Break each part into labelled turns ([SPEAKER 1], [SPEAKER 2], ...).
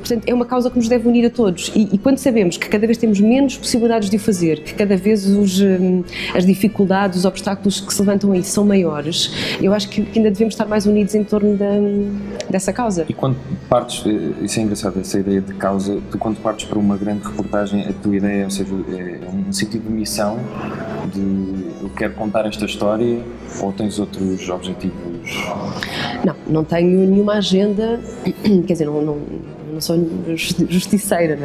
[SPEAKER 1] portanto, é uma causa que nos deve unir a todos e quando sabemos que cada vez temos menos possibilidades de o fazer, que cada vez as dificuldades, os obstáculos que se levantam aí são maiores, eu acho que ainda devemos estar mais unidos em torno dessa causa.
[SPEAKER 2] E quando partes, isso é engraçado, essa ideia de causa, tu quando partes para uma grande reportagem, a tua ideia, ou seja, é um sentido de missão, de eu quero contar esta história, ou tens outros objetivos?
[SPEAKER 1] Não tenho nenhuma agenda, quer dizer, não sou justiceira,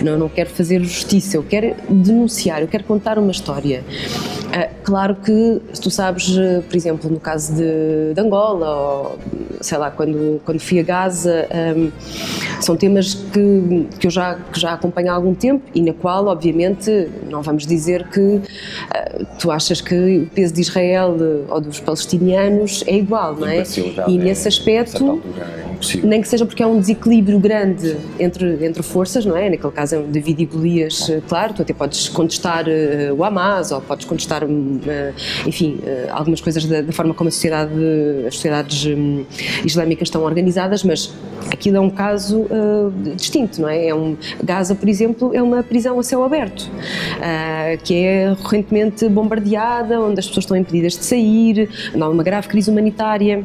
[SPEAKER 1] não quero fazer justiça, eu quero denunciar, eu quero contar uma história. Claro que, se tu sabes, por exemplo, no caso de Angola, ou sei lá, quando fui a Gaza, são temas que eu já acompanho há algum tempo e na qual, obviamente, não vamos dizer que tu achas que o peso de Israel ou dos palestinianos é igual, não é? E nesse aspecto, nem que seja porque há um desequilíbrio grande entre forças, não é? Naquele caso é um David e Golias, claro, tu até podes contestar o Hamas ou podes contestar, enfim, algumas coisas da forma como as sociedades islâmicas estão organizadas, mas aquilo é um caso distinto, não é? Gaza, por exemplo, é uma prisão a céu aberto, que é recorrentemente bombardeada, onde as pessoas estão impedidas de sair, há uma grave crise humanitária.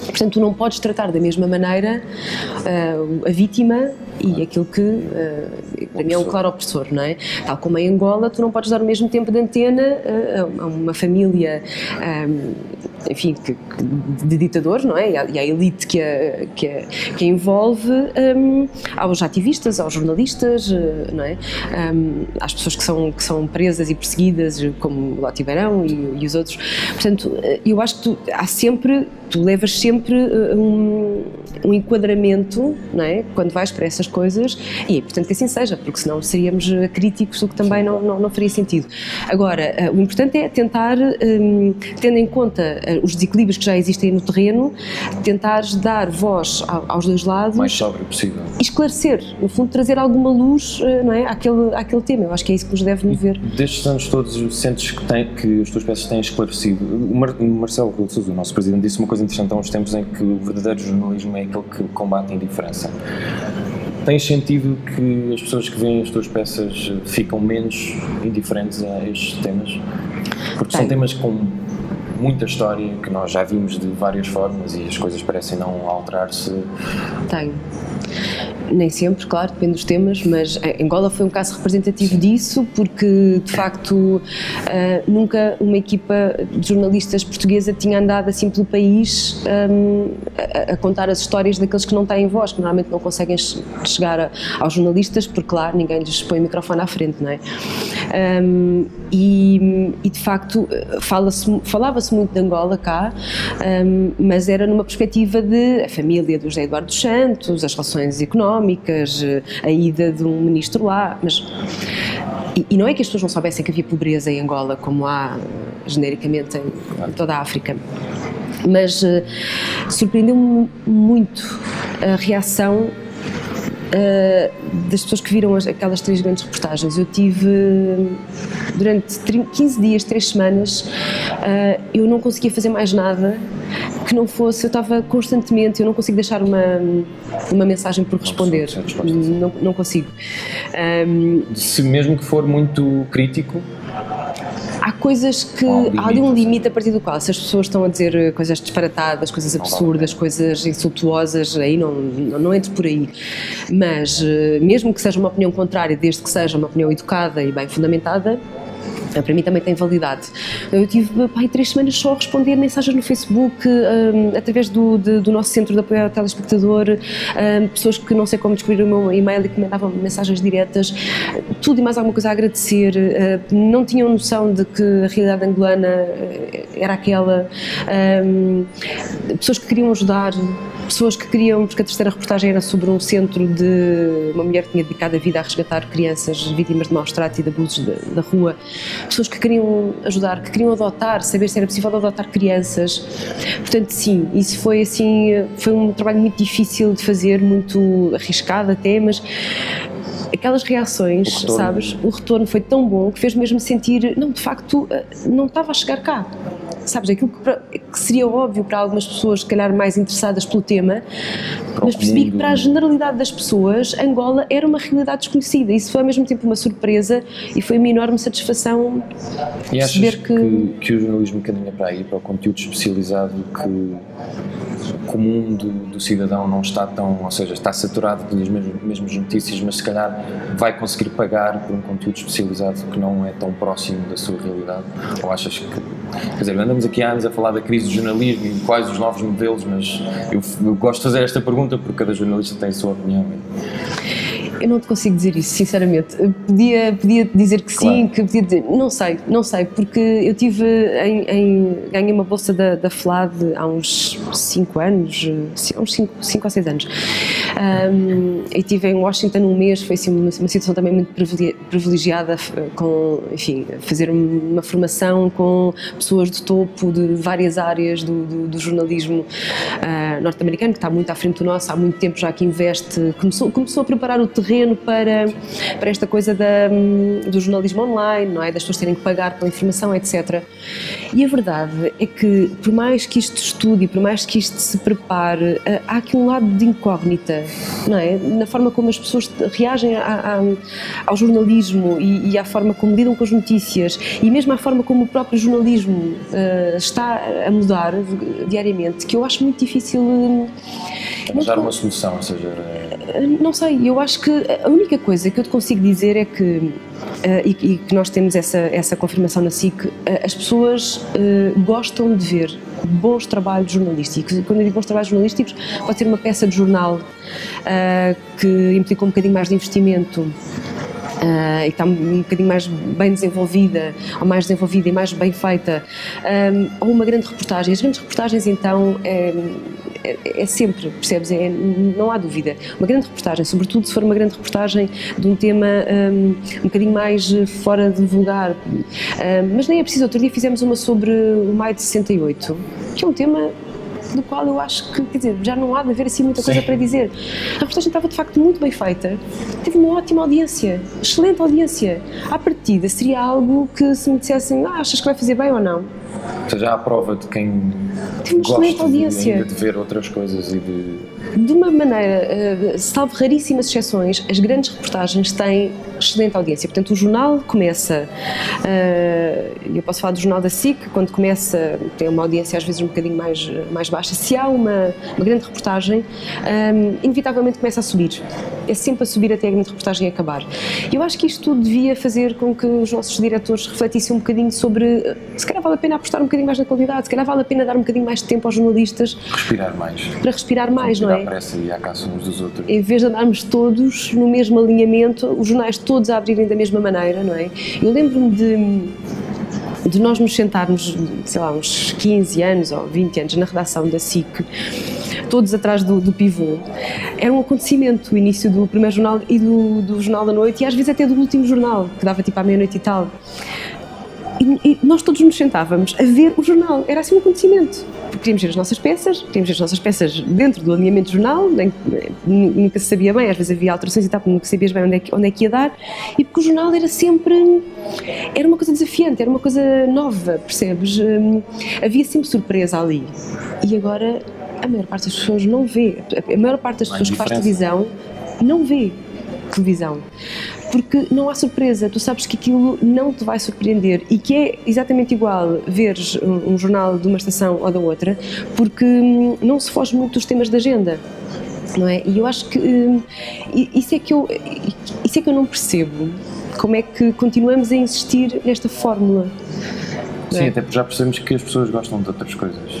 [SPEAKER 1] Portanto, tu não podes tratar da mesma maneira a vítima e aquilo que, para mim, é um claro opressor, não é? Tal como em Angola, tu não podes dar o mesmo tempo de antena a uma família, enfim, de ditadores, não é? E à elite que a envolve, aos ativistas, aos jornalistas, não é? Às pessoas que são presas e perseguidas, como o Loti Beirão e os outros. Portanto, eu acho que tu levas sempre um enquadramento, não é? Quando vais para essas coisas, e é importante que assim seja, porque senão seríamos críticos, o que também não faria sentido. Agora, o importante é tentar, tendo em conta os desequilíbrios que já existem no terreno, tentar dar voz aos dois lados.
[SPEAKER 2] Mais sóbrio possível.
[SPEAKER 1] E esclarecer, no fundo, trazer alguma luz, não é? àquele tema. Eu acho que é isso que nos deve mover.
[SPEAKER 2] Destes anos todos, sentes que as tuas peças têm esclarecido? O Marcelo Rebelo de Sousa, o nosso presidente, disse uma coisa interessante há uns tempos em que o verdadeiro jornalismo é aquele que combate a indiferença. Tens sentido que as pessoas que veem as tuas peças ficam menos indiferentes a estes temas? Porque são temas com muita história, que nós já vimos de várias formas e as coisas parecem não alterar-se.
[SPEAKER 1] Tenho. Nem sempre, claro, depende dos temas, mas Angola foi um caso representativo disso, porque de facto nunca uma equipa de jornalistas portuguesa tinha andado assim pelo país a contar as histórias daqueles que não têm voz, que normalmente não conseguem chegar aos jornalistas, porque lá ninguém lhes põe o microfone à frente, não é? E de facto falava-se muito de Angola cá, mas era numa perspectiva de a família do José Eduardo dos Santos, as relações económicas, a ida de um ministro lá, mas e não é que as pessoas não soubessem que havia pobreza em Angola, como há genericamente em toda a África, mas surpreendeu-me muito a reação das pessoas que viram aquelas 3 grandes reportagens. Eu tive durante 15 dias, 3 semanas, eu não conseguia fazer mais nada que não fosse, eu estava constantemente, eu não consigo deixar uma mensagem por responder, não consigo.
[SPEAKER 2] Se mesmo que for muito crítico,
[SPEAKER 1] há coisas que, há ali um limite a partir do qual, se as pessoas estão a dizer coisas disparatadas, coisas absurdas, coisas insultuosas, aí não entro por aí, mas mesmo que seja uma opinião contrária, desde que seja uma opinião educada e bem fundamentada, para mim também tem validade. Eu tive 3 semanas só a responder mensagens no Facebook, através do nosso centro de apoio ao telespectador, pessoas que não sei como descobriram o meu e-mail e que me mandavam mensagens diretas, tudo e mais alguma coisa a agradecer, não tinham noção de que a realidade angolana era aquela, pessoas que queriam ajudar, pessoas que queriam, porque a terceira reportagem era sobre um centro de uma mulher que tinha dedicado a vida a resgatar crianças vítimas de maus tratos e de abusos da rua, pessoas que queriam ajudar, que queriam adotar, saber se era possível adotar crianças. Portanto, sim, isso foi assim, foi um trabalho muito difícil de fazer, muito arriscado até, mas aquelas reações, sabes, o retorno foi tão bom que fez mesmo sentir, não, de facto, não estava a chegar cá. sabes, aquilo que seria óbvio para algumas pessoas, se calhar mais interessadas pelo tema, mas percebi que para a generalidade das pessoas, Angola era uma realidade desconhecida. Isso foi ao mesmo tempo uma surpresa e foi uma enorme satisfação perceber
[SPEAKER 2] que o jornalismo caminha para aí, para o conteúdo especializado que o comum do cidadão não está tão, ou seja, está saturado das mesmas notícias, mas se calhar vai conseguir pagar por um conteúdo especializado que não é tão próximo da sua realidade? Ou achas que, quer dizer, andamos aqui há anos a falar da crise do jornalismo e quais os novos modelos, mas eu gosto de fazer esta pergunta porque cada jornalista tem a sua opinião.
[SPEAKER 1] Eu não te consigo dizer isso, sinceramente. Podia dizer que sim, que podia dizer... Não sei, porque eu ganhei uma bolsa da FLAD há uns 5 anos, uns 5 ou 6 anos. E estive em Washington um mês, foi assim, uma situação também muito privilegiada, enfim, fazer uma formação com pessoas de topo de várias áreas do jornalismo norte-americano, que está muito à frente do nosso, há muito tempo já que investe, começou a preparar o terreno para esta coisa do jornalismo online, não é? Das pessoas terem que pagar pela informação, etc. E a verdade é que, por mais que isto estude, por mais que isto se prepare, há aqui um lado de incógnita, não é? Na forma como as pessoas reagem ao jornalismo e à forma como lidam com as notícias e mesmo à forma como o próprio jornalismo está a mudar diariamente, que eu acho muito difícil...
[SPEAKER 2] Arranjar uma solução, ou seja...
[SPEAKER 1] Não sei, eu acho que a única coisa que eu te consigo dizer é que, e que nós temos essa confirmação na SIC, as pessoas gostam de ver bons trabalhos jornalísticos. E quando eu digo bons trabalhos jornalísticos, pode ser uma peça de jornal que implica um bocadinho mais de investimento, e está um bocadinho mais bem desenvolvida, ou mais desenvolvida e mais bem feita, ou uma grande reportagem. As grandes reportagens, então, é sempre, percebes? Não há dúvida. Uma grande reportagem, sobretudo se for uma grande reportagem de um tema um bocadinho mais fora de vulgar. Mas nem é preciso. Outro dia fizemos uma sobre o Maio de 68, que é um tema do qual eu acho que, quer dizer, já não há de haver assim muita coisa para dizer. A reportagem estava de facto muito bem feita, teve uma ótima audiência, excelente audiência. À partida seria algo que, se me dissessem, achas que vai fazer bem ou não?
[SPEAKER 2] Ou seja, há a prova de quem gosta de ver outras coisas e
[SPEAKER 1] de uma maneira, salvo raríssimas exceções, as grandes reportagens têm excelente audiência. Portanto, o jornal começa, eu posso falar do jornal da SIC, quando começa tem uma audiência às vezes um bocadinho mais baixa. Se há uma grande reportagem, inevitavelmente começa a subir. É sempre a subir até a grande reportagem acabar. Eu acho que isto tudo devia fazer com que os nossos diretores refletissem um bocadinho sobre, se calhar vale a pena apostar um bocadinho mais na qualidade, se calhar vale a pena dar um bocadinho mais de tempo aos jornalistas.
[SPEAKER 2] Respirar mais.
[SPEAKER 1] Para respirar mais, não é?
[SPEAKER 2] À pressa e à caça uns dos outros.
[SPEAKER 1] Em vez de andarmos todos no mesmo alinhamento, os jornais todos a abrirem da mesma maneira, não é? Eu lembro-me de nós nos sentarmos, sei lá, uns 15 anos ou 20 anos na redação da SIC, todos atrás do pivô. Era um acontecimento, o início do primeiro jornal e do Jornal da Noite, e às vezes até do último jornal, que dava tipo à meia-noite e tal. E nós todos nos sentávamos a ver o jornal, era assim um acontecimento. Queríamos ver as nossas peças dentro do alinhamento do jornal, nunca se sabia bem, às vezes havia alterações e tal, nunca sabias bem onde é que ia dar, e porque o jornal era sempre, era uma coisa desafiante, era uma coisa nova, percebes? Havia sempre surpresa ali. E agora a maior parte das pessoas não vê, a maior parte das pessoas que faz televisão não vê televisão. Porque não há surpresa, tu sabes que aquilo não te vai surpreender e que é exatamente igual veres um jornal de uma estação ou da outra, porque não se foge muito dos temas da agenda, não é? E eu acho que isso é que eu não percebo, como é que continuamos a insistir nesta fórmula.
[SPEAKER 2] Sim, até porque já percebemos que as pessoas gostam de outras coisas.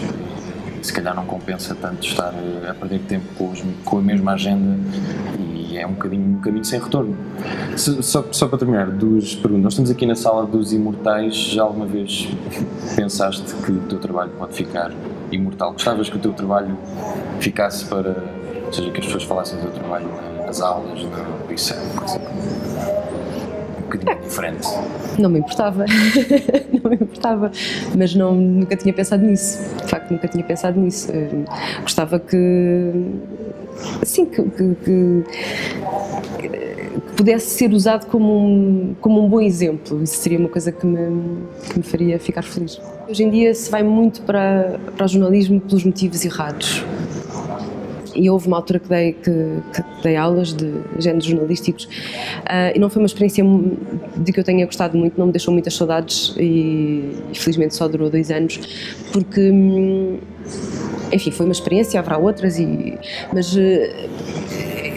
[SPEAKER 2] Se calhar não compensa tanto estar a perder tempo com a mesma agenda e é um caminho sem retorno. Só para terminar, 2 perguntas. Nós estamos aqui na sala dos imortais. Já alguma vez pensaste que o teu trabalho pode ficar imortal? Gostavas que o teu trabalho ficasse para... Ou seja, que as pessoas falassem do teu trabalho nas aulas, isso é uma coisa um bocadinho diferente.
[SPEAKER 1] Não me importava, mas nunca tinha pensado nisso, de facto nunca tinha pensado nisso. Gostava que, assim, pudesse ser usado como um bom exemplo. Isso seria uma coisa que me faria ficar feliz. Hoje em dia se vai muito para o jornalismo pelos motivos errados. E houve uma altura que dei aulas de géneros jornalísticos e não foi uma experiência de que eu tenha gostado muito, não me deixou muitas saudades e felizmente só durou 2 anos, porque, enfim, foi uma experiência, haverá outras, mas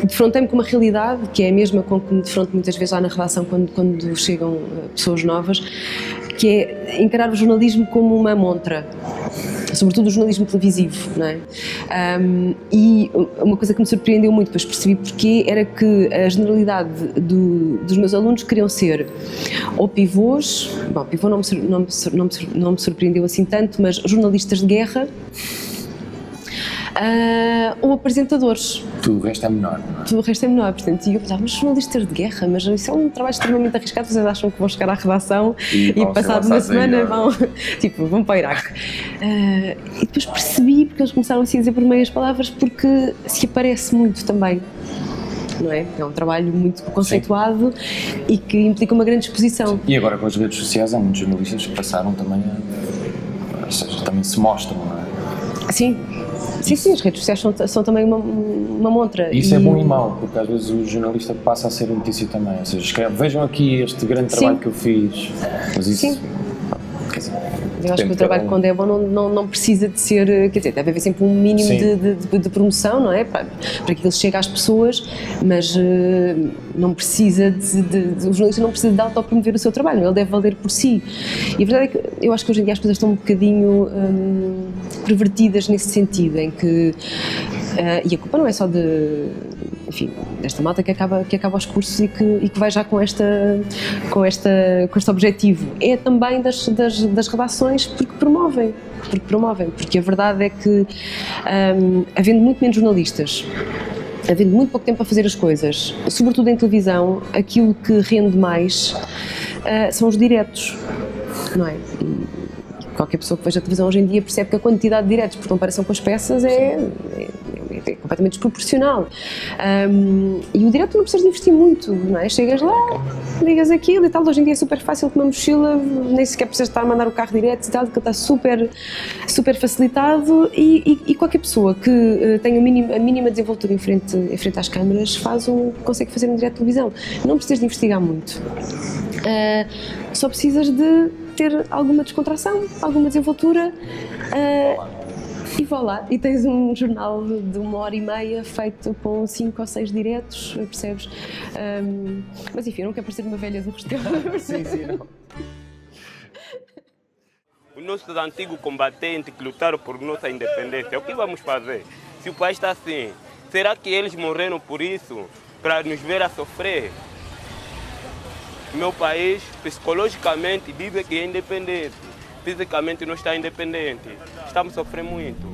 [SPEAKER 1] defrontei-me com uma realidade que é a mesma com que me defronto muitas vezes lá na redação quando chegam pessoas novas, que é encarar o jornalismo como uma montra, sobretudo o jornalismo televisivo, não é? E uma coisa que me surpreendeu muito, depois percebi porquê, era que a generalidade dos meus alunos queriam ser ou pivôs, bom, pivô não me surpreendeu assim tanto, mas jornalistas de guerra, ou apresentadores.
[SPEAKER 2] Tudo o resto é menor, não é?
[SPEAKER 1] Tudo o resto é menor, portanto, e eu pensava, mas jornalistas de guerra, mas isso é um trabalho extremamente arriscado, vocês acham que vão chegar à redação e passado uma semana vão para o Iraque. E depois percebi, porque eles começaram assim a dizer por meias palavras, porque se aparece muito também. Não é? É um trabalho muito conceituado. Sim. E que implica uma grande exposição.
[SPEAKER 2] E agora com as redes sociais há muitos jornalistas que passaram também ou seja, também se mostram, não é?
[SPEAKER 1] Sim. Sim, as redes sociais são também uma montra.
[SPEAKER 2] Isso é bom e mau, porque às vezes o jornalista passa a ser notícia também, ou seja, escreve, vejam aqui este grande trabalho que eu fiz, mas isso...
[SPEAKER 1] Sim. Eu acho que o trabalho quando é bom não precisa de ser, quer dizer, deve haver sempre um mínimo de promoção, não é? Para que ele chegue às pessoas, mas não precisa o jornalista não precisa de autopromover o seu trabalho, ele deve valer por si. E a verdade é que eu acho que hoje em dia as coisas estão um bocadinho pervertidas nesse sentido, em que, e a culpa não é só desta malta que acaba os cursos e que vai já com este objetivo, é também das redações porque promovem, porque a verdade é que havendo muito menos jornalistas, havendo muito pouco tempo a fazer as coisas, sobretudo em televisão, aquilo que rende mais são os diretos, não é? E qualquer pessoa que veja a televisão hoje em dia percebe que a quantidade de diretos por comparação com as peças é completamente desproporcional. E o direto não precisas de investir muito, não é? Chegas lá, ligas aquilo e tal, hoje em dia é super fácil com uma mochila, nem sequer precisas estar a mandar o carro direto e tal, que está super facilitado e qualquer pessoa que tenha a mínima desenvoltura em frente às câmaras consegue fazer um direto de televisão. Não precisas de investigar muito. Só precisas de ter alguma descontração, alguma desenvoltura e vá lá, e tens um jornal de 1h30 feito com 5 ou 6 diretos, percebes? Mas enfim, eu não quero parecer uma velha do Restelo.
[SPEAKER 2] Sim, não.
[SPEAKER 3] Os nossos antigos combatentes que lutaram por nossa independência, o que vamos fazer? Se o país está assim, será que eles morreram por isso? Para nos ver a sofrer? Meu país, psicologicamente, diz que é independente. Fisicamente não está independente. Estamos sofrendo muito.